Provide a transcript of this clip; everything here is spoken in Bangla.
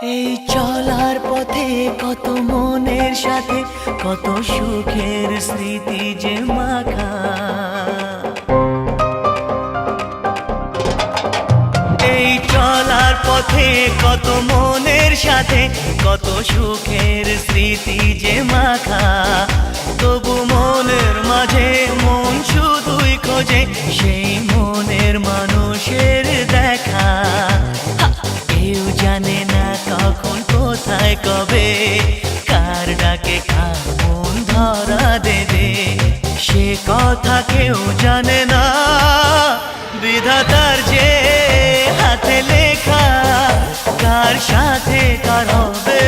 এই চলার পথে কত মনের সাথে কত সুখের স্মৃতি যে মাখা। এই চলার পথে কত মনের সাথে কত সুখের স্মৃতি যে মাখা। তবু মনের মাঝে মন শুধুই খোঁজে সেই মনের মানুষের দেখা। কেউ জানে না কখন কোথায় কবে কার ডাকে কার মন ধরা দেবে, সে কথা কেউ জানে না। বিধাতার যে হাতে লেখা কার সাথে কার হবে